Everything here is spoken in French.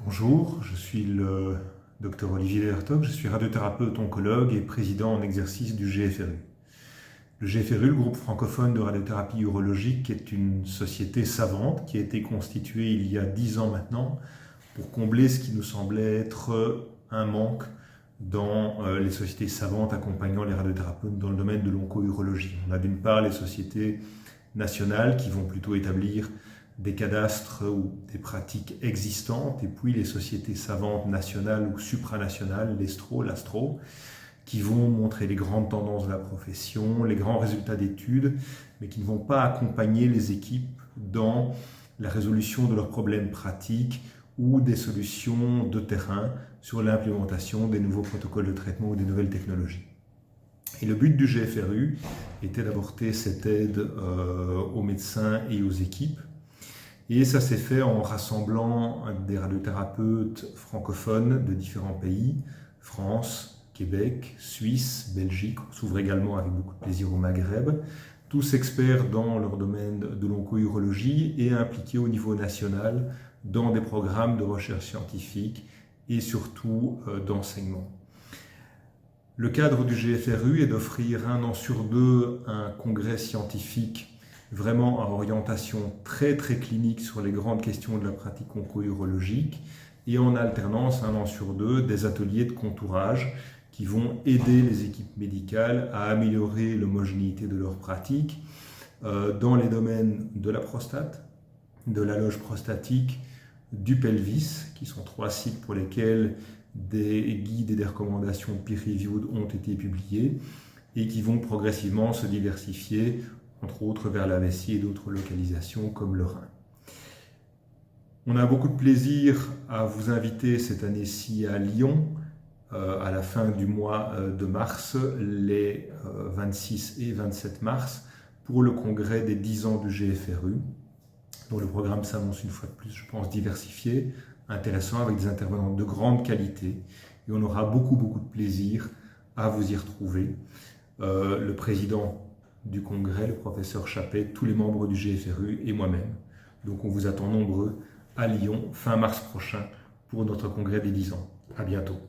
Bonjour, je suis le Dr Olivier Vertoc, je suis radiothérapeute oncologue et président en exercice du GFRU. Le GFRU, le groupe francophone de radiothérapie urologique, est une société savante qui a été constituée il y a 10 ans maintenant pour combler ce qui nous semblait être un manque dans les sociétés savantes accompagnant les radiothérapeutes dans le domaine de l'onco-urologie. On a d'une part les sociétés nationales qui vont plutôt établir des cadastres ou des pratiques existantes, et puis les sociétés savantes nationales ou supranationales, l'ESTRO, l'ASTRO, qui vont montrer les grandes tendances de la profession, les grands résultats d'études, mais qui ne vont pas accompagner les équipes dans la résolution de leurs problèmes pratiques ou des solutions de terrain sur l'implémentation des nouveaux protocoles de traitement ou des nouvelles technologies. Et le but du GFRU était d'apporter cette aide aux médecins et aux équipes. Et ça s'est fait en rassemblant des radiothérapeutes francophones de différents pays, France, Québec, Suisse, Belgique. On s'ouvre également avec beaucoup de plaisir au Maghreb, tous experts dans leur domaine de l'onco-urologie et impliqués au niveau national dans des programmes de recherche scientifique et surtout d'enseignement. Le cadre du GFRU est d'offrir 1 an sur 2 un congrès scientifique vraiment à orientation très clinique sur les grandes questions de la pratique onco-urologique, et en alternance 1 an sur 2 des ateliers de contourage qui vont aider les équipes médicales à améliorer l'homogénéité de leur pratique dans les domaines de la prostate, de la loge prostatique, du pelvis, qui sont 3 sites pour lesquels des guides et des recommandations peer-reviewed ont été publiés et qui vont progressivement se diversifier, entre autres vers la vessie et d'autres localisations comme le Rhin. On a beaucoup de plaisir à vous inviter cette année-ci à Lyon, à la fin du mois de mars, les 26 et 27 mars, pour le congrès des 10 ans du GFRU, dont le programme s'annonce une fois de plus, je pense, diversifié, intéressant, avec des intervenants de grande qualité, et on aura beaucoup de plaisir à vous y retrouver. Le président du congrès, le professeur Chappet, tous les membres du GFRU et moi-même. Donc on vous attend nombreux à Lyon fin mars prochain pour notre congrès des 10 ans. À bientôt.